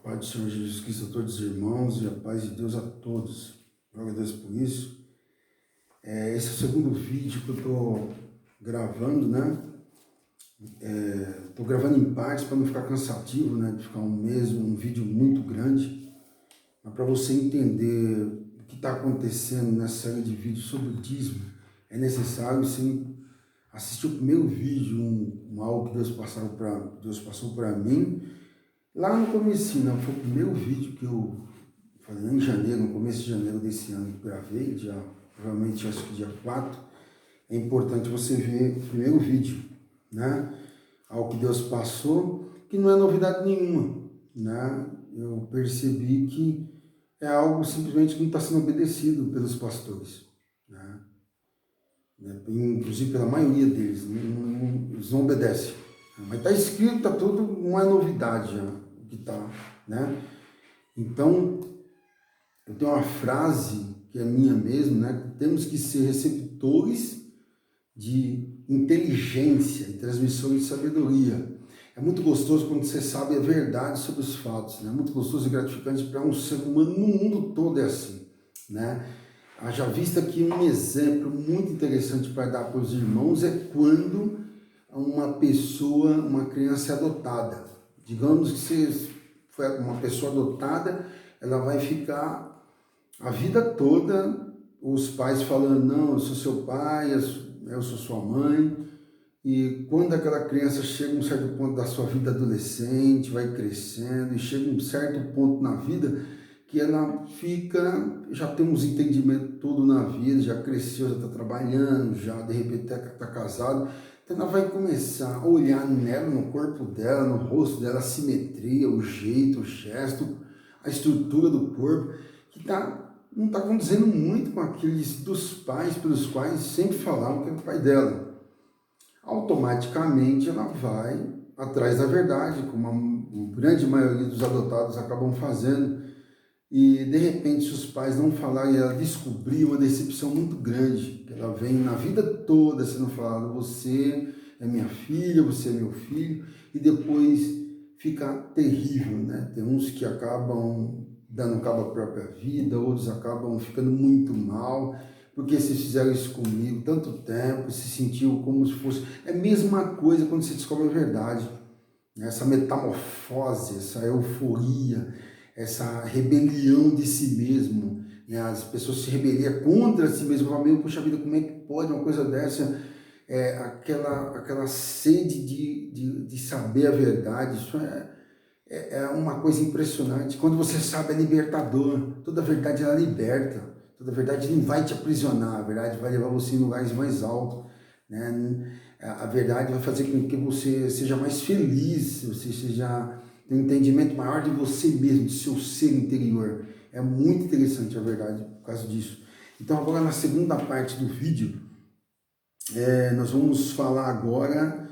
Pai do Senhor Jesus Cristo a todos os irmãos e a paz de Deus a todos. Glória a Deus por isso. Esse é o segundo vídeo que eu estou gravando, né? Estou gravando em partes para não ficar cansativo, né? De ficar um vídeo muito grande. Mas para você entender o que está acontecendo nessa série de vídeos sobre o dízimo, é necessário sim assistir o primeiro vídeo, algo que Deus passou para mim. Lá no começo, né, foi o primeiro vídeo que eu falei em janeiro, no começo de janeiro desse ano que eu gravei, provavelmente acho que dia 4. É importante você ver o primeiro vídeo, né? Algo que Deus passou, que não é novidade nenhuma, né? Eu percebi que é algo simplesmente que não está sendo obedecido pelos pastores, né? Inclusive pela maioria deles, eles não obedecem. Mas está escrito, está tudo, não é novidade já, o que está, né? Então, eu tenho uma frase que é minha mesmo, né? Temos que ser receptores de inteligência e transmissores de sabedoria. É muito gostoso quando você sabe a verdade sobre os fatos, né? É muito gostoso e gratificante para um ser humano no mundo todo é assim, né? Haja vista que um exemplo muito interessante para dar para os irmãos é quando uma criança é adotada. Digamos que se foi uma pessoa adotada, ela vai ficar a vida toda os pais falando, não, eu sou seu pai, eu sou sua mãe. E quando aquela criança chega a um certo ponto da sua vida adolescente, vai crescendo e chega a um certo ponto na vida que ela já tem uns entendimentos tudo na vida, já cresceu, já está trabalhando, já de repente está casado. Então ela vai começar a olhar nela, no corpo dela, no rosto dela, a simetria, o jeito, o gesto, a estrutura do corpo, que não está condizendo muito com aqueles dos pais pelos quais sempre falavam que era o pai dela. Automaticamente ela vai atrás da verdade, como a grande maioria dos adotados acabam fazendo. E de repente, se os pais não falarem, ela descobriu uma decepção muito grande, que ela vem na vida toda sendo falada, você é minha filha, você é meu filho, e depois fica terrível, né? Tem uns que acabam dando cabo à própria vida, outros acabam ficando muito mal, porque vocês fizeram isso comigo tanto tempo, se sentiu como se fosse... É a mesma coisa quando você descobre a verdade, né? Essa metamorfose, essa euforia, essa rebelião de si mesmo, né? As pessoas se rebeliam contra si mesmo, falam, meu, poxa vida, como é que pode uma coisa dessa? Aquela sede de saber a verdade, isso é uma coisa impressionante. Quando você sabe, é libertador. Toda verdade ela liberta, toda verdade não vai te aprisionar, a verdade vai levar você em lugares mais altos, né? A verdade vai fazer com que você seja mais feliz, você tem um entendimento maior de você mesmo, do seu ser interior. É muito interessante a verdade por causa disso. Então agora na segunda parte do vídeo, nós vamos falar agora,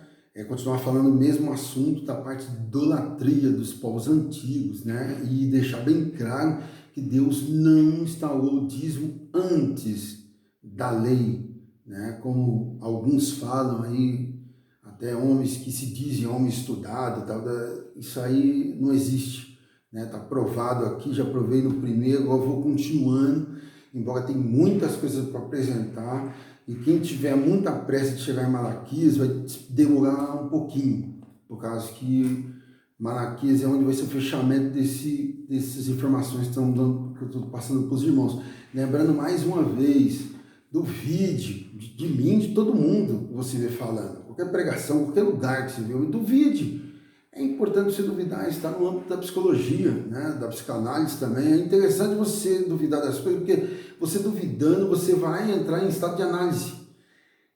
continuar falando o mesmo assunto da parte de idolatria dos povos antigos, né? E deixar bem claro que Deus não instalou o dízimo antes da lei, né? Como alguns falam aí, até homens que se dizem homens estudados, isso aí não existe, né? Tá provado aqui, já provei no primeiro, eu vou continuando, embora tem muitas coisas para apresentar, e quem tiver muita pressa de chegar em Malaquias vai demorar um pouquinho, por causa que Malaquias é onde vai ser o fechamento dessas informações que eu estou passando para os irmãos. Lembrando mais uma vez do vídeo, de mim, de todo mundo que você vê falando, qualquer pregação, qualquer lugar que você vê, duvide. É importante você duvidar, está no âmbito da psicologia, né? Da psicanálise também. É interessante você duvidar das coisas, porque você duvidando, você vai entrar em estado de análise,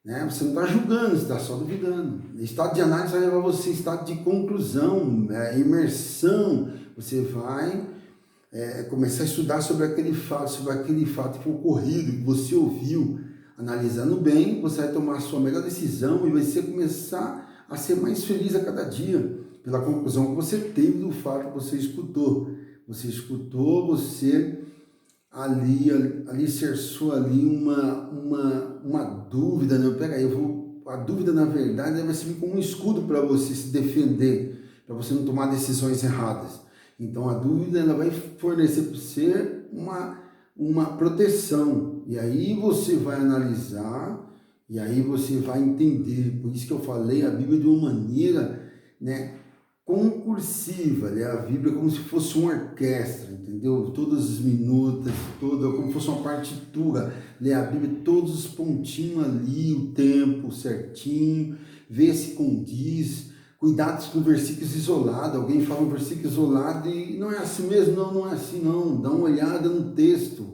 né? Você não está julgando, você está só duvidando. Estado de análise vai levar você em estado de conclusão, imersão. Você vai começar a estudar sobre aquele fato que ocorrido, que você ouviu. Analisando bem, você vai tomar a sua melhor decisão e vai começar a ser mais feliz a cada dia, pela conclusão que você teve do fato que você escutou. Você alicerçou ali uma dúvida, né? A dúvida, na verdade, vai servir como um escudo para você se defender, para você não tomar decisões erradas. Então a dúvida ela vai fornecer para você uma proteção. E aí você vai analisar, e aí você vai entender. Por isso que eu falei a Bíblia de uma maneira, né, concursiva, né? A Bíblia é como se fosse uma orquestra, entendeu? Todas as minutas, como se fosse uma partitura, ler a Bíblia, todos os pontinhos ali, o tempo certinho, ver se condiz, cuidado com versículos isolados. Alguém fala um versículo isolado e não é assim mesmo, não é assim não. Dá uma olhada no texto,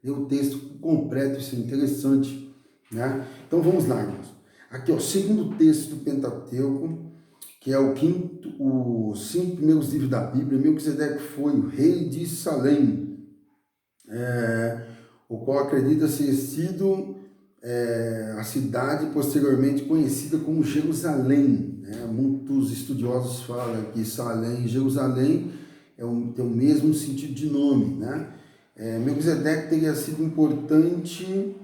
lê o texto completo, isso é interessante, né? Então vamos lá, irmãos. Aqui, ó, segundo texto do Pentateuco, que é os 5 primeiros livros da Bíblia. Melquisedeque foi o rei de Salém, o qual acredita ser sido a cidade posteriormente conhecida como Jerusalém, né? Muitos estudiosos falam que Salém e Jerusalém tem o mesmo sentido de nome, né? Melquisedeque teria sido importante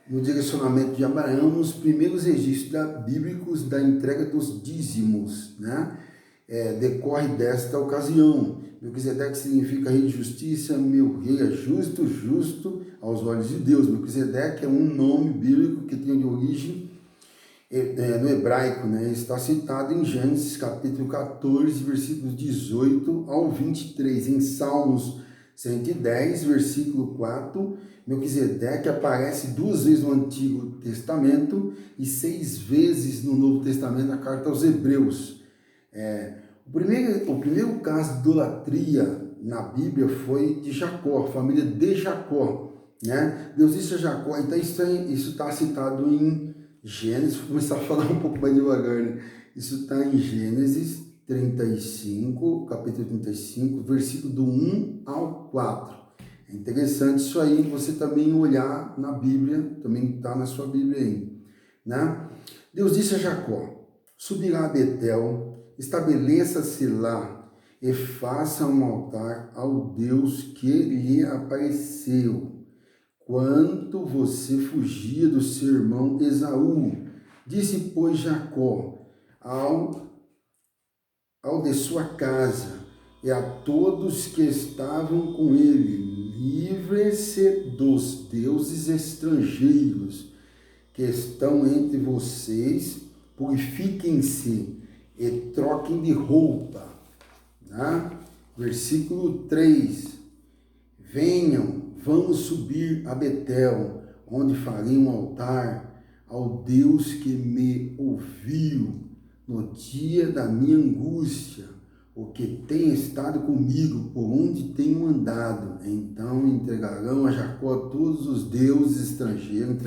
no direcionamento de Abraão nos primeiros registros bíblicos da entrega dos dízimos, né? Decorre desta ocasião. Melquisedeque significa rei de justiça, meu rei é justo, justo aos olhos de Deus. Melquisedeque é um nome bíblico que tem de origem no hebraico, né? Está citado em Gênesis capítulo 14, versículos 18 ao 23, em Salmos 110, versículo 4, Melquisedeque aparece 2 vezes no Antigo Testamento e 6 vezes no Novo Testamento, na carta aos Hebreus. O primeiro caso de idolatria na Bíblia foi de Jacó, a família de Jacó, né? Deus disse a Jacó, então isso está citado em Gênesis, vou começar a falar um pouco mais devagar, né? Isso está em Gênesis 35, capítulo 35, versículo do 1 ao 4. É interessante isso aí, você também olhar na Bíblia, também está na sua Bíblia aí, né? Deus disse a Jacó, subirá a Betel, estabeleça-se lá e faça um altar ao Deus que lhe apareceu, quando você fugia do seu irmão Esaú. Disse, pois, Jacó ao de sua casa e a todos que estavam com ele, livre-se dos deuses estrangeiros que estão entre vocês, purifiquem-se e troquem de roupa. Né? Versículo 3, venham, vamos subir a Betel, onde farei um altar ao Deus que me ouviu no dia da minha angústia, o que tem estado comigo, por onde tenho andado. Então entregaram a Jacó todos os deuses estrangeiros,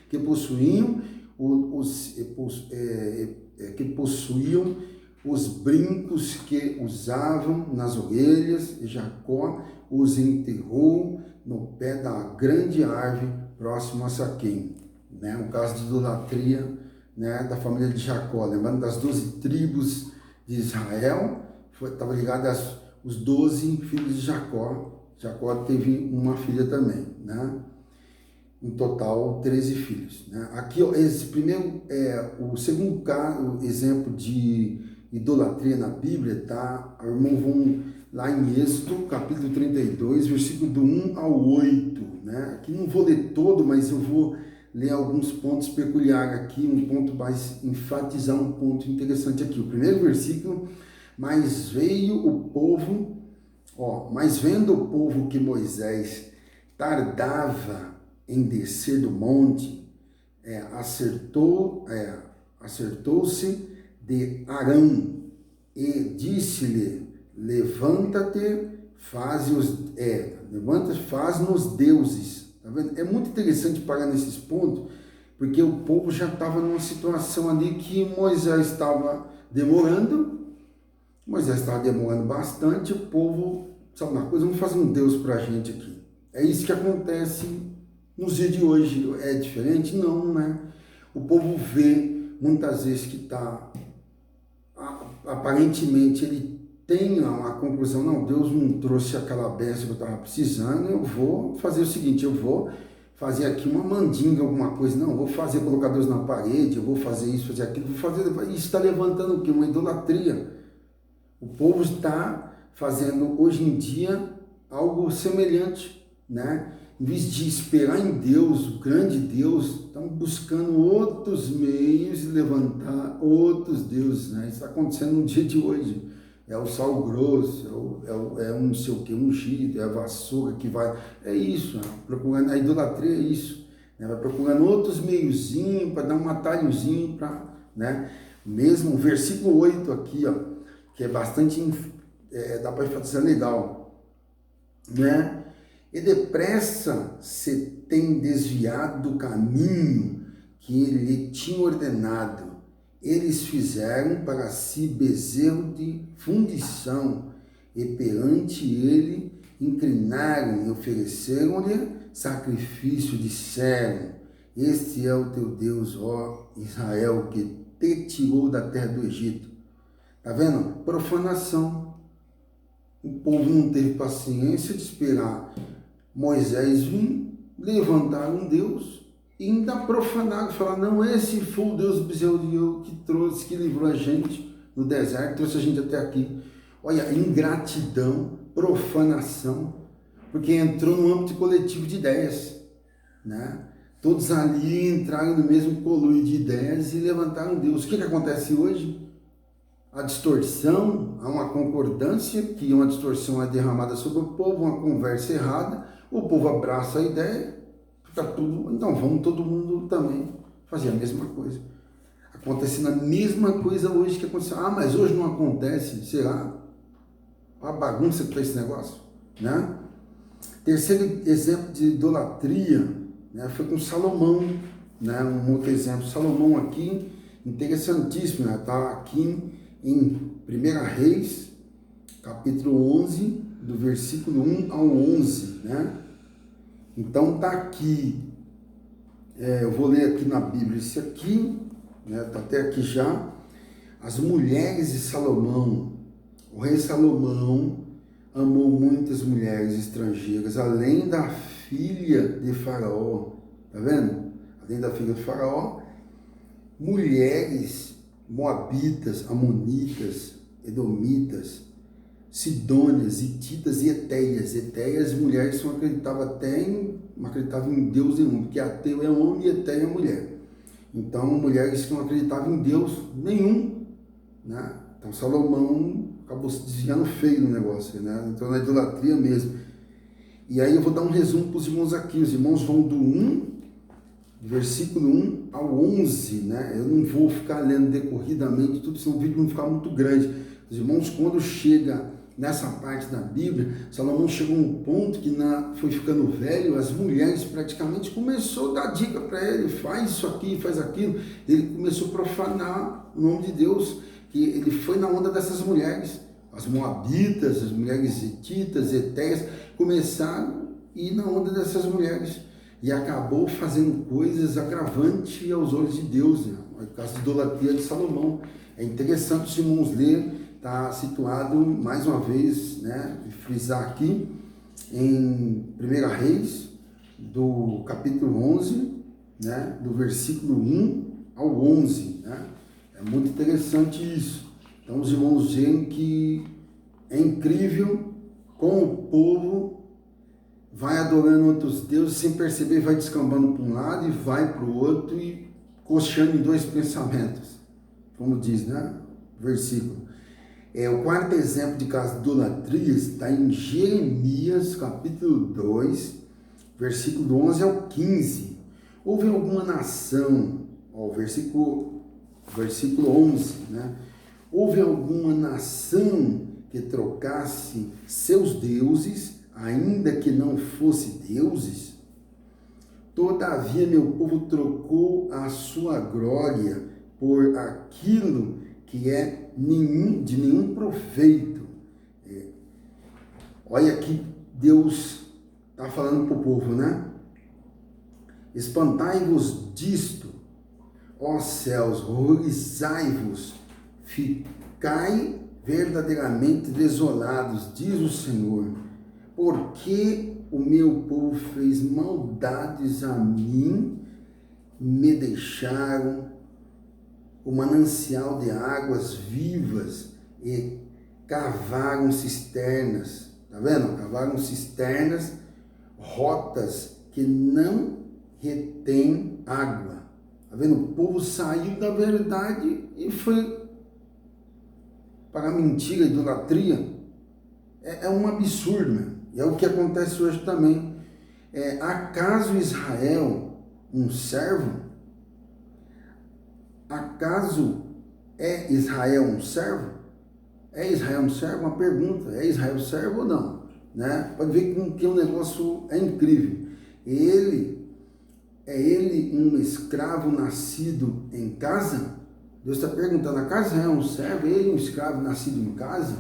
que possuíam os brincos que usavam nas orelhas, e Jacó os enterrou no pé da grande árvore próximo a Saquém. Né? Um caso de idolatria, né, da família de Jacó, lembrando das 12 tribos de Israel, estava ligado aos 12 filhos de Jacó. Jacó teve uma filha também, né? Em total 13 filhos. Né? Aqui, ó, esse primeiro o segundo caso, exemplo de idolatria na Bíblia, tá? Irmão, vamos lá em Êxodo, capítulo 32, versículo do 1 ao 8, né? Aqui não vou ler todo, mas eu vou ler alguns pontos peculiares aqui, um ponto mais, enfatizar um ponto interessante aqui. O primeiro versículo, mas vendo o povo que Moisés tardava em descer do monte, acertou-se de Arão e disse-lhe, levanta-te, faz-nos deuses. Tá vendo? É muito interessante parar nesses pontos, porque o povo já estava numa situação ali que Moisés estava demorando bastante, o povo, sabe uma coisa, vamos fazer um Deus para a gente aqui. É isso que acontece nos dias de hoje. É diferente? Não, né? O povo vê muitas vezes que está, aparentemente ele tem uma conclusão, não, Deus não trouxe aquela bênção que eu estava precisando, eu vou fazer o seguinte, eu vou fazer aqui uma mandinga, alguma coisa. Não, vou fazer, colocar Deus na parede, eu vou fazer isso, fazer aquilo, vou fazer. Isso está levantando o quê? Uma idolatria. O povo está fazendo hoje em dia algo semelhante, né? Em vez de esperar em Deus, o grande Deus, estão buscando outros meios de levantar outros deuses, né? Isso está acontecendo no dia de hoje. É o sal grosso, é um não sei o que, ungido, é a vassoura que vai. É isso, né? Procurando, a idolatria é isso. Né? Vai procurando outros meiozinhos para dar um atalhozinho para. Né? Mesmo o versículo 8 aqui, ó, que é bastante. Dá para enfatizar legal. Né? E depressa se tem desviado do caminho que ele lhe tinha ordenado. Eles fizeram para si bezerro de fundição, e perante ele inclinaram e ofereceram-lhe sacrifício, disseram: Este é o teu Deus, ó Israel, que te tirou da terra do Egito. Está vendo? Profanação. O povo não teve paciência de esperar Moisés vir, levantar um Deus, e ainda profanar, falar, não, esse foi o Deus do bezerro de ouro que trouxe, que livrou a gente no deserto, trouxe a gente até aqui. Olha, ingratidão, profanação, porque entrou no âmbito coletivo de ideias, né? Todos ali entraram no mesmo coluio de ideias e levantaram Deus. O que acontece hoje? A distorção, há uma concordância, que uma distorção é derramada sobre o povo, uma conversa errada, o povo abraça a ideia, fica tudo, então vamos todo mundo também fazer a mesma coisa. Acontecendo a mesma coisa hoje que aconteceu. Ah, mas hoje não acontece, será? Olha a bagunça que está esse negócio, né? Terceiro exemplo de idolatria, né, foi com Salomão, né? Um outro exemplo, Salomão aqui, interessantíssimo, né? Está aqui em 1 Reis, capítulo 11, do versículo 1 ao 11, né? Então está aqui, eu vou ler aqui na Bíblia esse aqui, né? Está até aqui já, as mulheres de Salomão. O rei Salomão amou muitas mulheres estrangeiras, além da filha de Faraó, tá vendo? Além da filha de Faraó, mulheres moabitas, amonitas, edomitas, sidônias, hititas e eteias. Eteias, mulheres que não acreditavam em Deus nenhum, porque ateu é homem e eteia é mulher. Então, mulheres que não acreditavam em Deus nenhum, né? Então, Salomão acabou se desviando feio no negócio, né? Então, na idolatria mesmo. E aí eu vou dar um resumo para os irmãos aqui. Os irmãos vão do 1, versículo 1 ao 11, né? Eu não vou ficar lendo decorridamente tudo, senão o vídeo não ficar muito grande. Os irmãos, quando chega nessa parte da Bíblia, Salomão chegou a um ponto que foi ficando velho, as mulheres praticamente começou a dar dica para ele, faz isso aqui, faz aquilo. Ele começou a profanar o nome de Deus, que ele foi na onda dessas mulheres, as moabitas, as mulheres hititas, eteias, começaram a ir na onda dessas mulheres e acabou fazendo coisas agravantes aos olhos de Deus, né? No caso da idolatria de Salomão. É interessante os irmãos ler, está situado mais uma vez, né, frisar aqui em 1 Reis, do capítulo 11, né, do versículo 1 ao 11, né? É muito interessante isso. Então os irmãos veem que é incrível como o povo vai adorando outros deuses sem perceber, vai descambando para um lado e vai para o outro e coxando em dois pensamentos, como diz, né, o versículo. O quarto exemplo de caso de idolatria está em Jeremias, capítulo 2, versículo 11 ao 15. Houve alguma nação, versículo 11, né? Houve alguma nação que trocasse seus deuses, ainda que não fosse deuses? Todavia meu povo trocou a sua glória por aquilo que é de nenhum proveito. Olha que Deus está falando para o povo, né? Espantai-vos disto, ó céus, horrorizai-vos, ficai verdadeiramente desolados, diz o Senhor, porque o meu povo fez maldades a mim, me deixaram o manancial de águas vivas e cavaram cisternas. Tá vendo? Cavaram cisternas, rotas que não retêm água. Tá vendo? O povo saiu da verdade e foi para a mentira, a idolatria. É um absurdo, né? E é o que acontece hoje também. Acaso Israel um servo? Acaso é Israel um servo? É Israel um servo? Uma pergunta. É Israel servo ou não? Né? Pode ver que o negócio é incrível. É ele um escravo nascido em casa? Deus está perguntando, acaso Israel é um servo? É ele um escravo nascido em casa?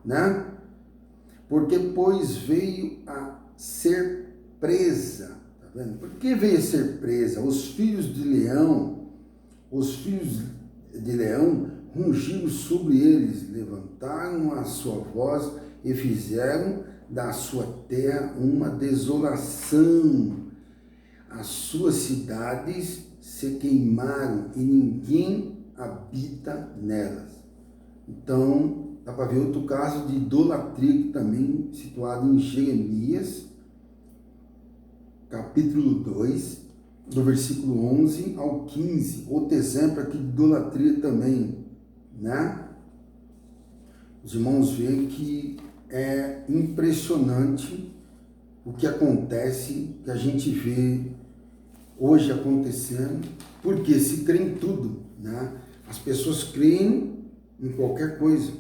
Né? Porque, pois, veio a ser presa. Tá vendo? Por que veio a ser presa? Os filhos de leão rungiram sobre eles, levantaram a sua voz e fizeram da sua terra uma desolação. As suas cidades se queimaram e ninguém habita nelas. Então, dá para ver outro caso de idolatria que também situado em Jeremias, capítulo 2, do versículo 11 ao 15. Outro exemplo aqui de idolatria também, né? Os irmãos veem que é impressionante o que acontece, que a gente vê hoje acontecendo, porque se crê em tudo, né? As pessoas creem em qualquer coisa,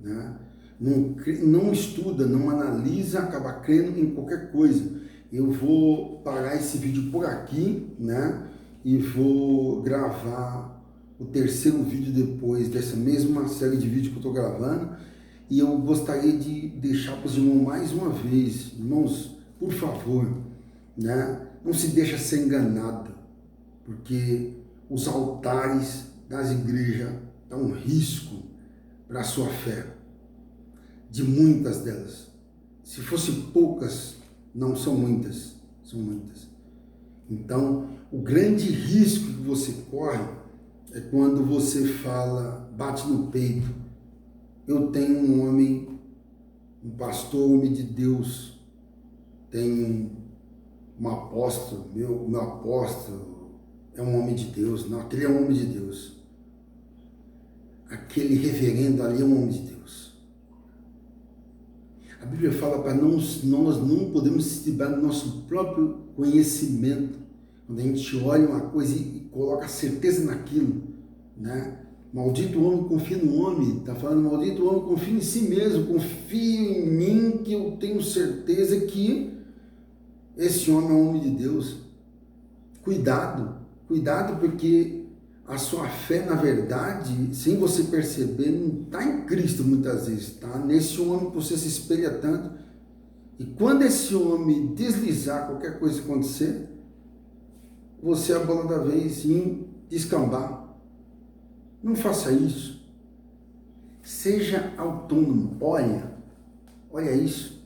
né? Não estuda, não analisa, acaba crendo em qualquer coisa. Eu vou parar esse vídeo por aqui, né? E vou gravar o terceiro vídeo depois dessa mesma série de vídeos que eu estou gravando. E eu gostaria de deixar para os irmãos mais uma vez, irmãos, por favor, né? Não se deixa ser enganado, porque os altares das igrejas dão um risco para a sua fé, de muitas delas. Se fosse poucas, não são muitas, são muitas. Então, o grande risco que você corre é quando você fala, bate no peito, eu tenho um homem, um pastor, homem de Deus, tenho um apóstolo, meu apóstolo é um homem de Deus. Não, aquele é um homem de Deus. Aquele reverendo ali é um homem de Deus. A Bíblia fala para nós não podemos se estribar no nosso próprio conhecimento. Quando a gente olha uma coisa e coloca certeza naquilo, né? Maldito o homem confia no homem, está falando, maldito o homem confia em si mesmo, confia em mim que eu tenho certeza que esse homem é um homem de Deus. Cuidado porque a sua fé, na verdade, sem você perceber, não está em Cristo muitas vezes, está nesse homem que você se espelha tanto. E quando esse homem deslizar, qualquer coisa acontecer, você é a bola da vez em descambar. Não faça isso. Seja autônomo. Olha isso.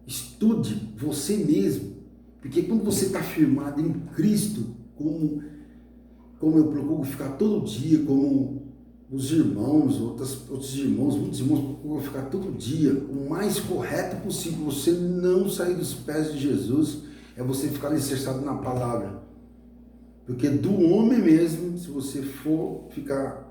Estude você mesmo. Porque quando você está firmado em Cristo, como eu procuro ficar todo dia, como os irmãos, outros irmãos, muitos irmãos procuram ficar todo dia, o mais correto possível, você não sair dos pés de Jesus, é você ficar alicerçado na palavra. Porque do homem mesmo, se você for ficar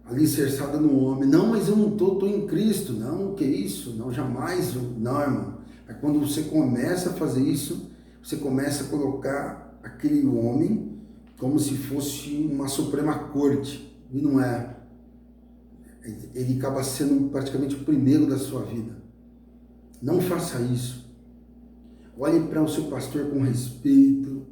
alicerçado no homem, não, mas eu não estou em Cristo, não, que isso, não, jamais, não, irmão. É quando você começa a fazer isso, você começa a colocar aquele homem como se fosse uma suprema corte, e não é. Ele acaba sendo praticamente o primeiro da sua vida. Não faça isso. Olhe para o seu pastor com respeito,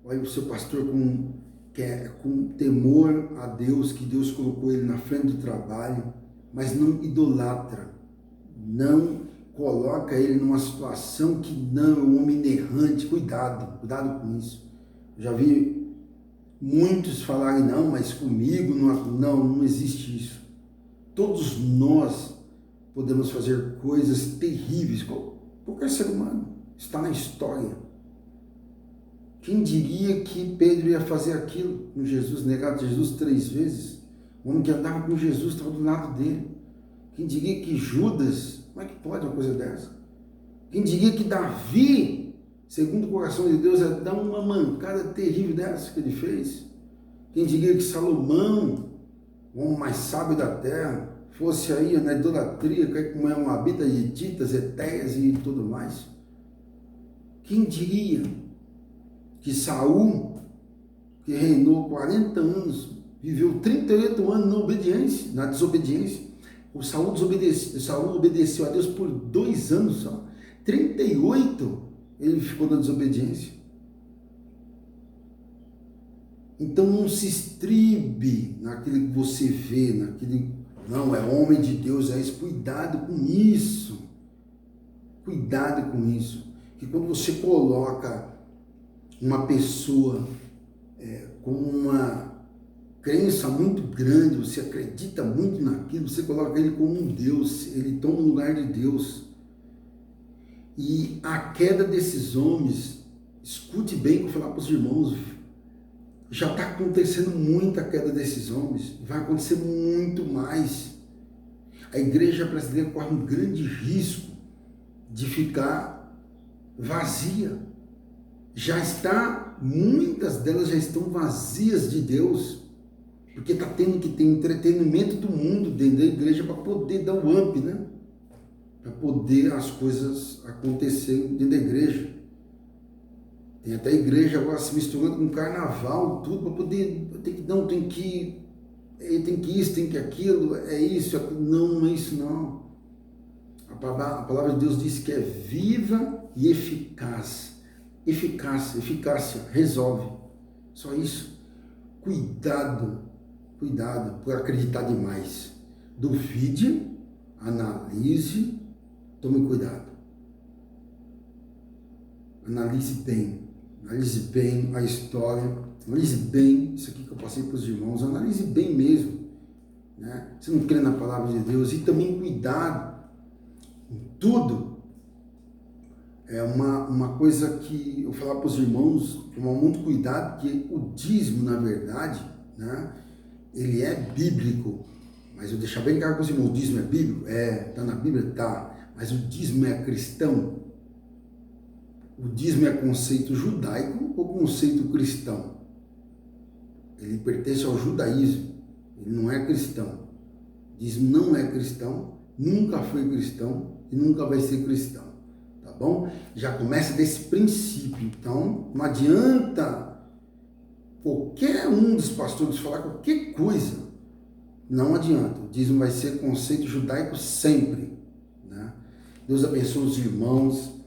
olhe para o seu pastor com temor a Deus, que Deus colocou ele na frente do trabalho, mas não idolatra, não coloca ele numa situação que não, é um homem errante. Cuidado com isso. Eu já vi muitos falarem, não, mas comigo não existe isso. Todos nós podemos fazer coisas terríveis. Qualquer ser humano. Está na história. Quem diria que Pedro ia fazer aquilo com Jesus, negar Jesus 3 vezes? O homem que andava com Jesus estava do lado dele. Quem diria que Judas, como é que pode uma coisa dessa? Quem diria que Davi, segundo o coração de Deus, ia dar uma mancada terrível dessa que ele fez? Quem diria que Salomão, o homem mais sábio da terra, fosse aí na idolatria, como é uma habita de Hititas, Etéias e tudo mais? Quem diria que Saul, que reinou 40 anos, viveu 38 anos na obediência, na desobediência? O Saul obedeceu a Deus por 2 anos só. 38 ele ficou na desobediência. Então não se estribe naquilo que você vê, não, é homem de Deus, é isso. Cuidado com isso. Cuidado com isso. Que quando você coloca uma pessoa com uma crença muito grande, você acredita muito naquilo, você coloca ele como um Deus, ele toma o lugar de Deus. E a queda desses homens, escute bem o que eu vou falar para os irmãos, já está acontecendo muita queda desses homens, vai acontecer muito mais. A igreja brasileira corre um grande risco de ficar vazia. Muitas delas já estão vazias de Deus, porque está tendo que ter entretenimento do mundo dentro da igreja para poder dar o up, né? Para poder as coisas acontecerem dentro da igreja. Tem até a igreja agora se misturando com carnaval, tudo, para poder, tem que isso, tem que aquilo, é isso, não é isso não. A palavra de Deus diz que é viva e eficaz. Eficácia, resolve. Só isso. Cuidado por acreditar demais. Duvide, analise, tome cuidado. Analise bem a história, analise bem isso aqui que eu passei para os irmãos, analise bem mesmo, né? Você não crê na palavra de Deus, e também cuidado em tudo. É uma coisa que eu falar para os irmãos, tomar muito cuidado, porque o dízimo, na verdade, né, ele é bíblico, mas eu deixar bem claro para os irmãos, o dízimo é bíblico? Está na Bíblia? Tá, mas o dízimo é cristão? O dízimo é conceito judaico ou conceito cristão? Ele pertence ao judaísmo, ele não é cristão. O dízimo não é cristão, nunca foi cristão e nunca vai ser cristão, tá bom? Já começa desse princípio, então não adianta qualquer um dos pastores falar qualquer coisa, não adianta, o dízimo vai ser conceito judaico sempre, né? Deus abençoe os irmãos.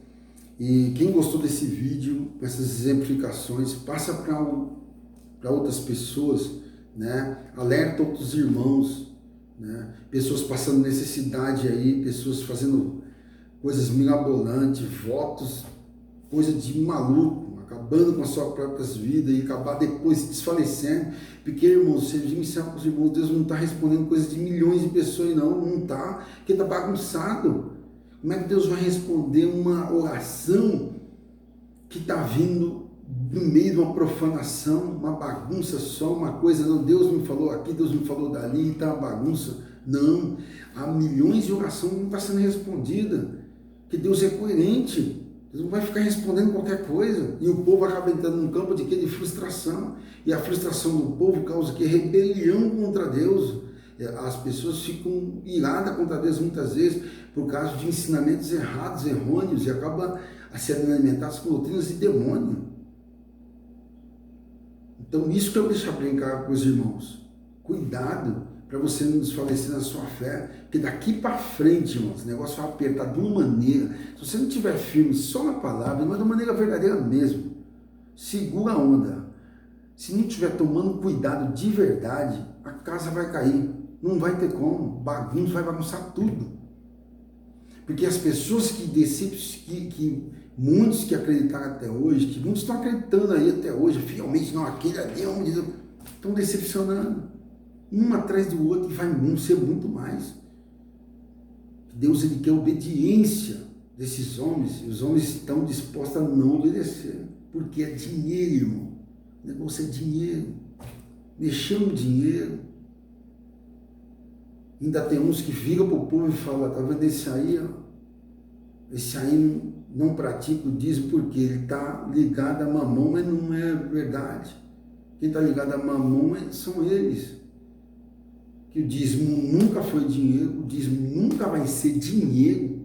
E quem gostou desse vídeo, com essas exemplificações, passa para outras pessoas, né? Alerta outros irmãos, né? Pessoas passando necessidade aí, pessoas fazendo coisas mirabolantes, votos, coisa de maluco, acabando com as suas próprias vidas e acabar depois desfalecendo. Porque, irmãos, se a gente ensinar para os irmãos, Deus não está respondendo coisas de milhões de pessoas, não está, porque está bagunçado. Como é que Deus vai responder uma oração que está vindo no meio de uma profanação, uma bagunça só, uma coisa, não, Deus me falou aqui, Deus me falou dali, está uma bagunça? Não, há milhões de orações que não está sendo respondida, que Deus é coerente, Deus não vai ficar respondendo qualquer coisa, e o povo acaba entrando num campo de quê? De frustração, e a frustração do povo causa que? Rebelião contra Deus. As pessoas ficam iradas contra Deus muitas vezes por causa de ensinamentos errados, errôneos, e acabam sendo alimentados com doutrinas de demônio. Então, isso que eu deixo brincar com os irmãos. Cuidado para você não desfalecer na sua fé, porque daqui para frente, irmãos, o negócio vai apertar de uma maneira. Se você não estiver firme só na palavra, mas de uma maneira verdadeira mesmo, segura a onda. Se não estiver tomando cuidado de verdade, a casa vai cair. Não vai ter como, bagunça, vai bagunçar tudo. Porque as pessoas muitos que acreditaram até hoje, que muitos estão acreditando aí até hoje, fielmente, não, aquele ali é um de Deus, estão decepcionando, um atrás do outro, e vai ser muito mais. Deus, ele quer obediência desses homens, e os homens estão dispostos a não obedecer, porque é dinheiro, irmão. O negócio é dinheiro. Mexer no dinheiro. Ainda tem uns que viram para o povo e falam, tá vendo esse aí, ó? Esse aí não pratica o dízimo porque ele está ligado a mamão, mas não é verdade. Quem está ligado a mamão são eles. Que o dízimo nunca foi dinheiro, o dízimo nunca vai ser dinheiro.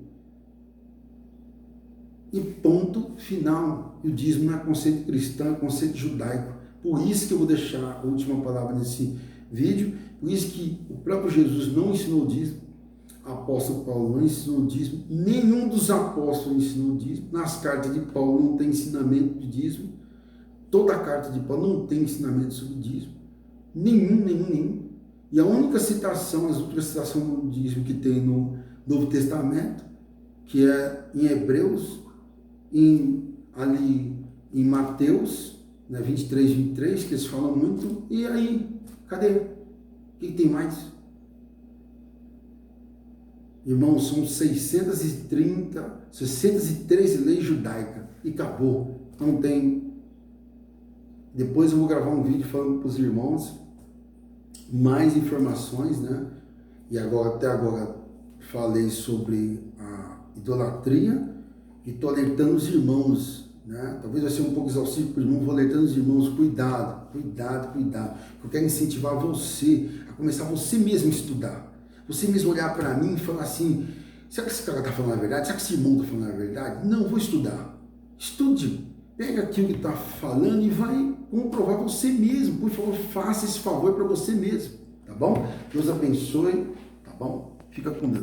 E ponto final. E o dízimo não é conceito cristão, é conceito judaico. Por isso que eu vou deixar a última palavra nesse vídeo. Por isso que o próprio Jesus não ensinou o dízimo. O apóstolo Paulo não ensinou o dízimo. Nenhum dos apóstolos ensinou o dízimo. Nas cartas de Paulo não tem ensinamento de dízimo. Toda a carta de Paulo não tem ensinamento sobre dízimo. Nenhum. E a única citação, as outras citações do dízimo que tem no Novo Testamento, que é em Hebreus, ali em Mateus, né, 23, 23, que eles falam muito. E aí, cadê? O que tem mais? Irmãos, são 613 leis judaicas e acabou. Não tem. Depois eu vou gravar um vídeo falando para os irmãos mais informações, né? E agora, até agora, falei sobre a idolatria e estou alertando os irmãos, né? Talvez vai ser um pouco exaustivo para os irmãos, vou alertando os irmãos, cuidado. Eu quero incentivar você a começar você mesmo a estudar. Você mesmo olhar para mim e falar assim, será que esse cara está falando a verdade? Será que esse irmão está falando a verdade? Não, vou estudar. Estude. Pega aquilo que está falando e vai comprovar você mesmo. Por favor, faça esse favor para você mesmo. Tá bom? Deus abençoe. Tá bom? Fica com Deus.